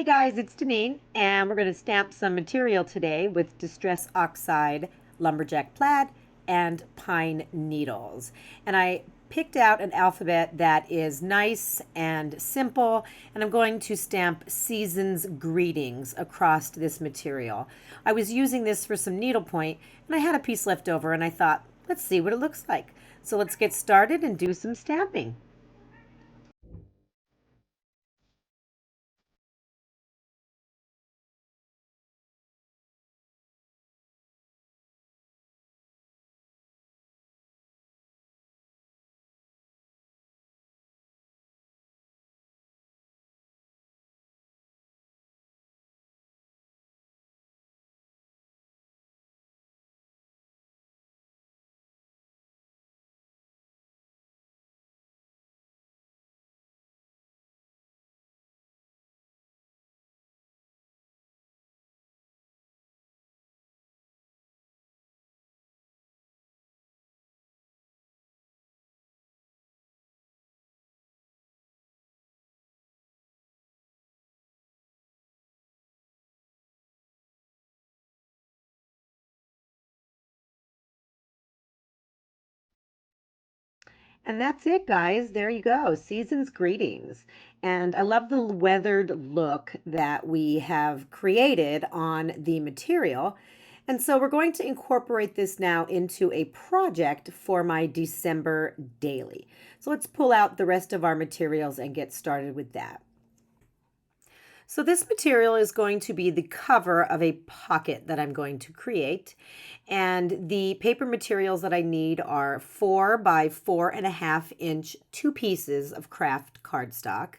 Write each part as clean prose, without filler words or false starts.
Guys, it's Deneen, and we're going to stamp some material today with Distress Oxide, Lumberjack Plaid, and Pine Needles. And I picked out an alphabet that is nice and simple, and I'm going to stamp Season's Greetings across this material. I was using this for some needlepoint, and I had a piece left over, and I thought, let's see what it looks like. So let's get started and do some stamping. And that's it, guys. There you go. Season's greetings. And I love the weathered look that we have created on the material. And so we're going to incorporate this now into a project for my December daily. So let's pull out the rest of our materials and get started with that. So this material is going to be the cover of a pocket that I'm going to create. And the paper materials that I need are 4 by 4.5 inch, 2 pieces of craft cardstock.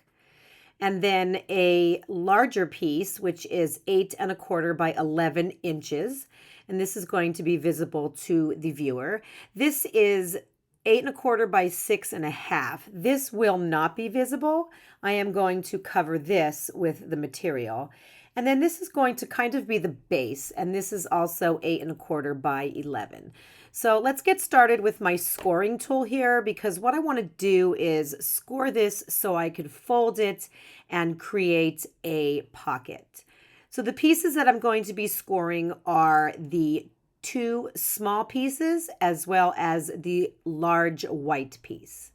And then a larger piece, which is 8.25 by 11 inches. And this is going to be visible to the viewer. This is 8.25 by 6.5. This will not be visible. I am going to cover this with the material. And then this is going to kind of be the base, and this is also 8.25 by 11. So let's get started with my scoring tool here, because what I want to do is score this so I could fold it and create a pocket. So the pieces that I'm going to be scoring are the 2 small pieces as well as the large white piece.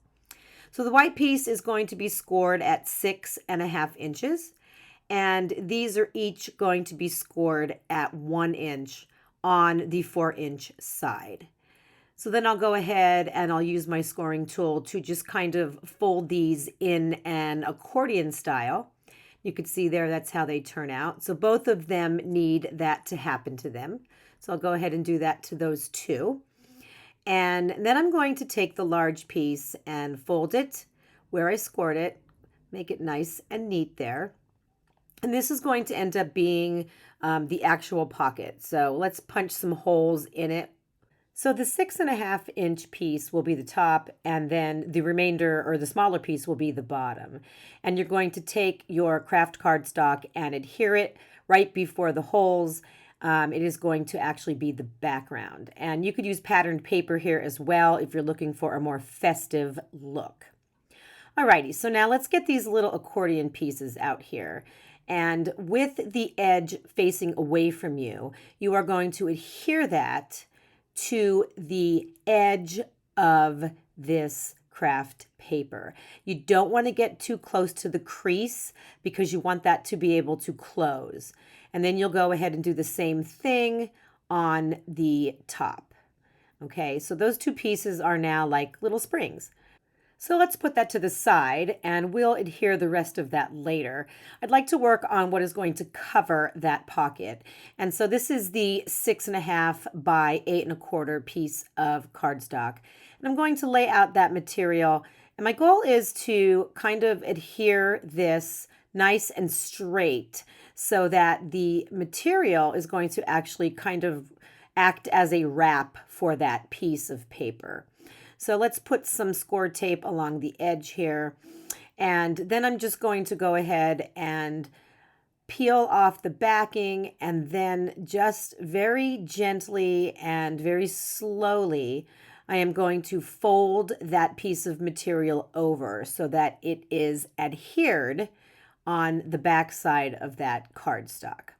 So the white piece is going to be scored at 6.5 inches, and these are each going to be scored at 1 inch on the 4-inch side. So then I'll go ahead and I'll use my scoring tool to just kind of fold these in an accordion style. You can see there, that's how they turn out. So both of them need that to happen to them. So I'll go ahead and do that to those two. And then I'm going to take the large piece and fold it where I scored it, make it nice and neat there. And this is going to end up being the actual pocket. So let's punch some holes in it. So the 6.5 inch piece will be the top, and then the remainder, or the smaller piece, will be the bottom. And you're going to take your craft cardstock and adhere it right before the holes. It is going to actually be the background. And you could use patterned paper here as well if you're looking for a more festive look. Alrighty, so now let's get these little accordion pieces out here. And with the edge facing away from you, you are going to adhere that to the edge of this craft paper. You don't want to get too close to the crease because you want that to be able to close. And then you'll go ahead and do the same thing on the top. Okay, so those 2 pieces are now like little springs. So let's put that to the side and we'll adhere the rest of that later. I'd like to work on what is going to cover that pocket. And so this is the 6.5 by 8.25 piece of cardstock. And I'm going to lay out that material. And my goal is to kind of adhere this nice and straight so that the material is going to actually kind of act as a wrap for that piece of paper. So let's put some score tape along the edge here. And then I'm just going to go ahead and peel off the backing, and then just very gently and very slowly, I am going to fold that piece of material over so that it is adhered on the back side of that cardstock.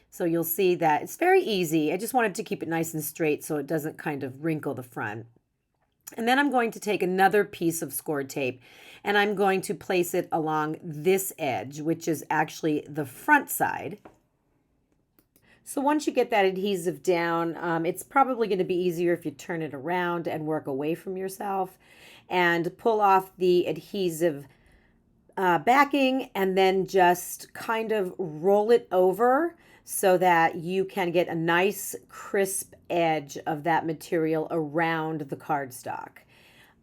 So you'll see that it's very easy. I just wanted to keep it nice and straight so it doesn't kind of wrinkle the front. And then I'm going to take another piece of score tape and I'm going to place it along this edge, which is actually the front side. So once you get that adhesive down, it's probably going to be easier if you turn it around and work away from yourself and pull off the adhesive backing and then just kind of roll it over so that you can get a nice crisp edge of that material around the cardstock.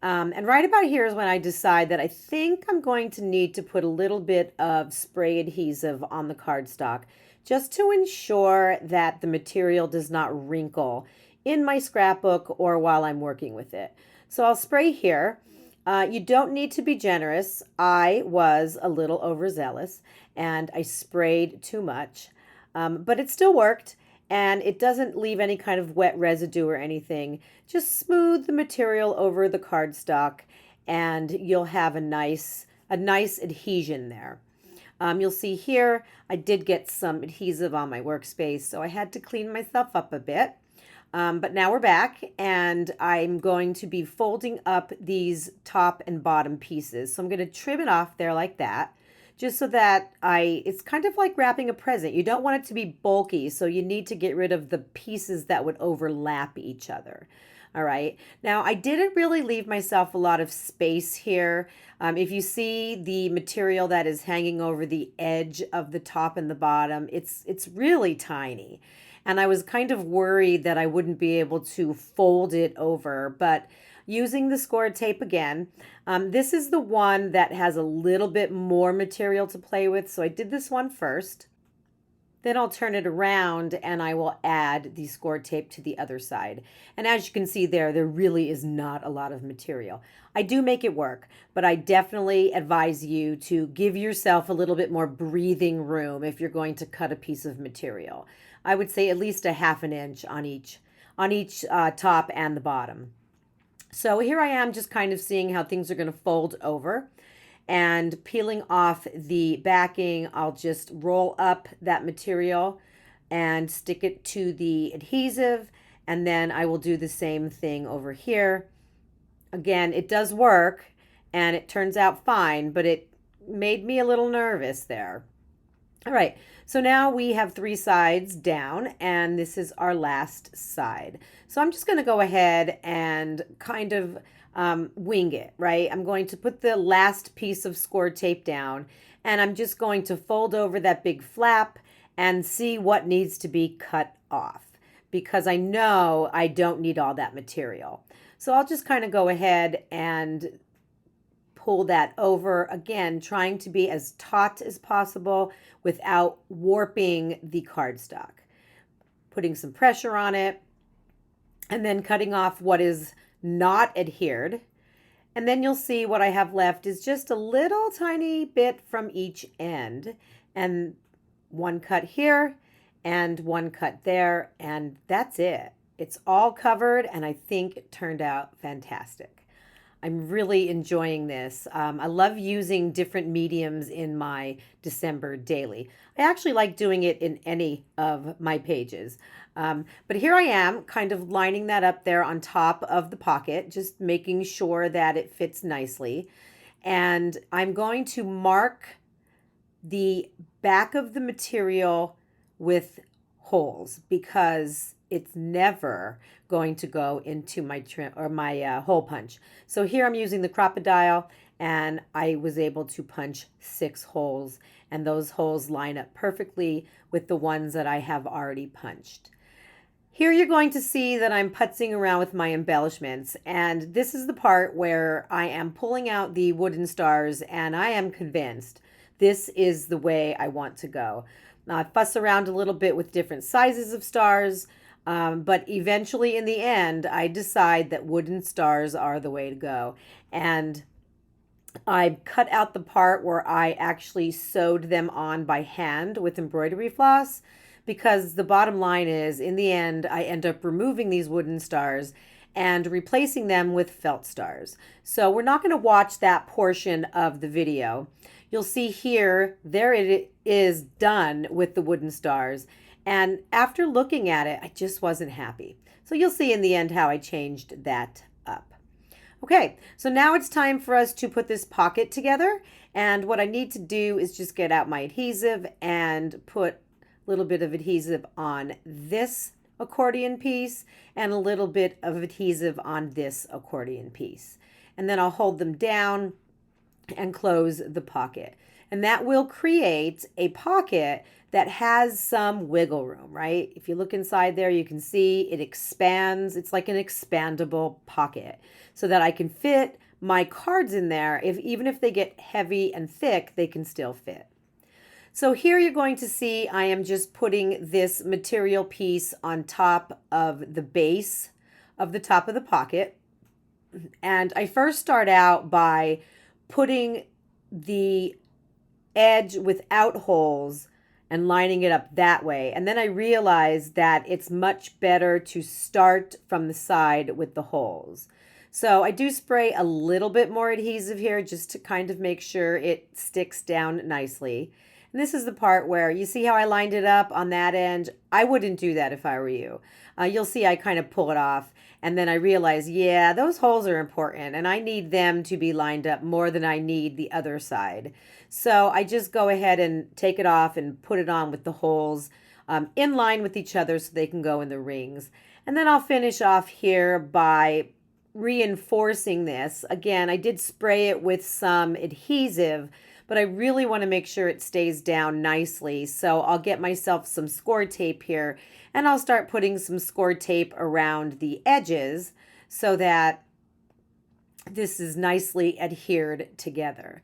And right about here is when I decide that I think I'm going to need to put a little bit of spray adhesive on the cardstock just to ensure that the material does not wrinkle in my scrapbook or while I'm working with it. So I'll spray here. You don't need to be generous. I was a little overzealous and I sprayed too much, but it still worked and it doesn't leave any kind of wet residue or anything. Just smooth the material over the cardstock and you'll have a nice adhesion there. You'll see here, I did get some adhesive on my workspace, so I had to clean myself up a bit. But now we're back and I'm going to be folding up these top and bottom pieces. So I'm going to trim it off there like that, just so that it's kind of like wrapping a present. You don't want it to be bulky, so you need to get rid of the pieces that would overlap each other. All right. Now, I didn't really leave myself a lot of space here. If you see the material that is hanging over the edge of the top and the bottom, it's really tiny. And I was kind of worried that I wouldn't be able to fold it over, but using the score tape again, this is the one that has a little bit more material to play with. So I did this one first. Then I'll turn it around and I will add the score tape to the other side. And as you can see there really is not a lot of material. I do make it work, but I definitely advise you to give yourself a little bit more breathing room if you're going to cut a piece of material. I would say at least a ½ inch on each top and the bottom. So here I am just kind of seeing how things are going to fold over. And peeling off the backing, I'll just roll up that material and stick it to the adhesive. And then I will do the same thing over here. Again, it does work and it turns out fine, but it made me a little nervous there. All right, so now we have 3 sides down and this is our last side. So I'm just going to go ahead and kind of wing it, right? I'm going to put the last piece of score tape down and I'm just going to fold over that big flap and see what needs to be cut off because I know I don't need all that material. So I'll just kind of go ahead and pull that over, again, trying to be as taut as possible without warping the cardstock. Putting some pressure on it and then cutting off what is not adhered. And then you'll see what I have left is just a little tiny bit from each end. And one cut here and one cut there, and that's it. It's all covered, and I think it turned out fantastic. I'm really enjoying this. I love using different mediums in my December daily. I actually like doing it in any of my pages. But here I am kind of lining that up there on top of the pocket, just making sure that it fits nicely. And I'm going to mark the back of the material with holes because it's never going to go into my trim or my hole punch. So here I'm using the Crop-A-Dile and I was able to punch 6 holes and those holes line up perfectly with the ones that I have already punched. Here you're going to see that I'm putzing around with my embellishments and this is the part where I am pulling out the wooden stars and I am convinced this is the way I want to go. Now, I fuss around a little bit with different sizes of stars, but eventually in the end, I decide that wooden stars are the way to go. And I cut out the part where I actually sewed them on by hand with embroidery floss because the bottom line is, in the end, I end up removing these wooden stars and replacing them with felt stars. So we're not going to watch that portion of the video. you'll see here, there it is done with the wooden stars. And after looking at it, I just wasn't happy. So you'll see in the end how I changed that up. Okay, so now it's time for us to put this pocket together. And what I need to do is just get out my adhesive and put a little bit of adhesive on this accordion piece and a little bit of adhesive on this accordion piece. And then I'll hold them down and close the pocket. And that will create a pocket that has some wiggle room, right? If you look inside there, you can see it expands. It's like an expandable pocket so that I can fit my cards in there. Even if they get heavy and thick, they can still fit. So here you're going to see I am just putting this material piece on top of the base of the top of the pocket. And I first start out by putting the edge without holes and lining it up that way. And then I realized that it's much better to start from the side with the holes. So I do spray a little bit more adhesive here just to kind of make sure it sticks down nicely. And this is the part where you see how I lined it up on that end. I wouldn't do that if I were you. You'll see I kind of pull it off. And then I realize, yeah, those holes are important and I need them to be lined up more than I need the other side. So I just go ahead and take it off and put it on with the holes in line with each other so they can go in the rings. And then I'll finish off here by reinforcing this. Again, I did spray it with some adhesive, but I really want to make sure it stays down nicely. So I'll get myself some score tape here and I'll start putting some score tape around the edges so that this is nicely adhered together.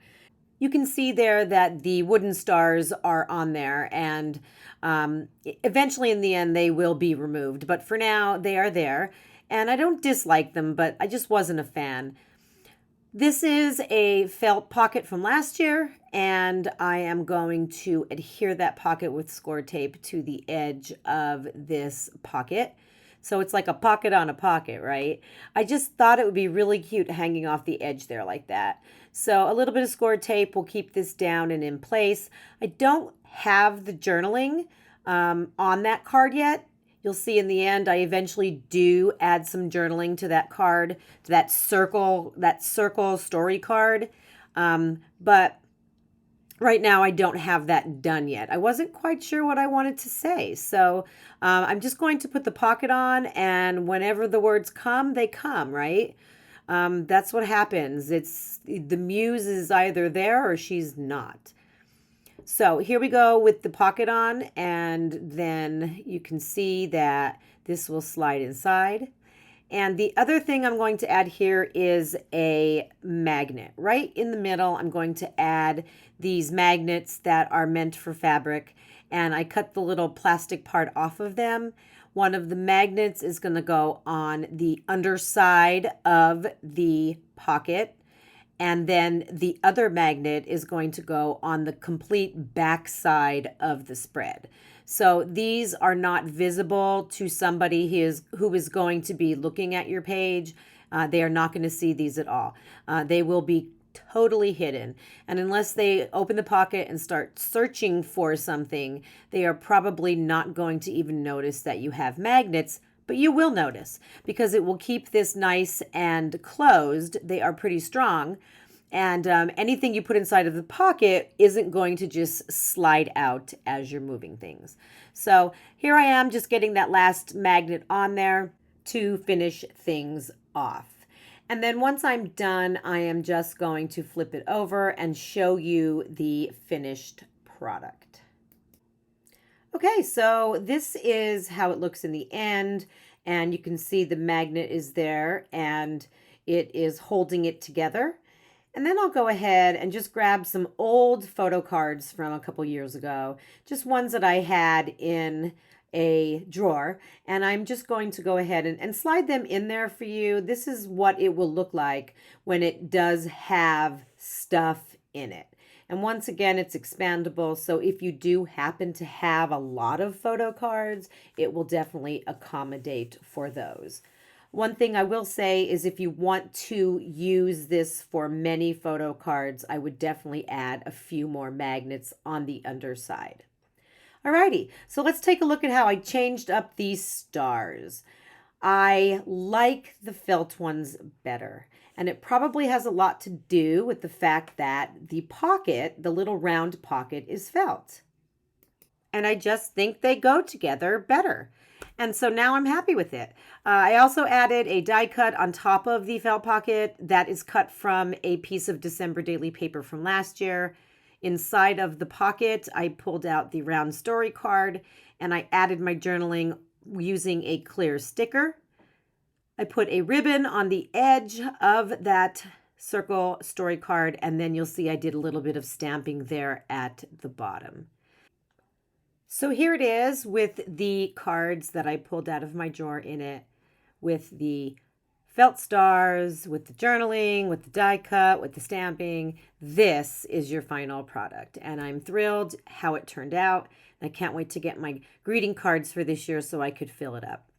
You can see there that the wooden stars are on there and eventually in the end they will be removed. But for now they are there and I don't dislike them, but I just wasn't a fan. This is a felt pocket from last year, and I am going to adhere that pocket with score tape to the edge of this pocket. So it's like a pocket on a pocket, right? I just thought it would be really cute hanging off the edge there like that. So a little bit of score tape will keep this down and in place. I don't have the journaling on that card yet. You'll see in the end, I eventually do add some journaling to that card, to that circle story card. But right now I don't have that done yet. I wasn't quite sure what I wanted to say. So I'm just going to put the pocket on and whenever the words come, they come, right? That's what happens. It's the muse is either there or she's not. So here we go with the pocket on, and then you can see that this will slide inside. And the other thing I'm going to add here is a magnet. Right in the middle, I'm going to add these magnets that are meant for fabric, and I cut the little plastic part off of them. One of the magnets is going to go on the underside of the pocket. And then the other magnet is going to go on the complete back side of the spread. So these are not visible to somebody who is going to be looking at your page. They are not going to see these at all. They will be totally hidden. And unless they open the pocket and start searching for something, they are probably not going to even notice that you have magnets. But you will notice because it will keep this nice and closed. They are pretty strong. And anything you put inside of the pocket isn't going to just slide out as you're moving things. So here I am just getting that last magnet on there to finish things off. And then once I'm done, I am just going to flip it over and show you the finished product. Okay, so this is how it looks in the end, and you can see the magnet is there and it is holding it together. And then I'll go ahead and just grab some old photo cards from a couple years ago, just ones that I had in a drawer, and I'm just going to go ahead and slide them in there for you. This is what it will look like when it does have stuff in it. And once again, it's expandable. So if you do happen to have a lot of photo cards, it will definitely accommodate for those. One thing I will say is if you want to use this for many photo cards, I would definitely add a few more magnets on the underside. Alrighty, so let's take a look at how I changed up these stars. I like the felt ones better, and it probably has a lot to do with the fact that the pocket, the little round pocket, is felt. And I just think they go together better. And so now I'm happy with it. I also added a die cut on top of the felt pocket that is cut from a piece of December daily paper from last year. Inside of the pocket, I pulled out the round story card and I added my journaling using a clear sticker. I put a ribbon on the edge of that circle story card, and then you'll see I did a little bit of stamping there at the bottom. So here it is with the cards that I pulled out of my drawer in it, with the felt stars, with the journaling, with the die cut, with the stamping. This is your final product, and I'm thrilled how it turned out. I can't wait to get my greeting cards for this year so I could fill it up.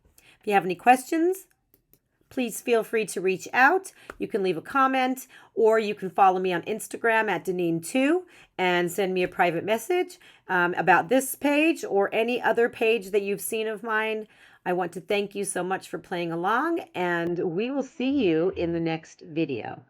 If you have any questions, please feel free to reach out. You can leave a comment, or you can follow me on Instagram at Deneen2 and send me a private message about this page or any other page that you've seen of mine. I want to thank you so much for playing along, and we will see you in the next video.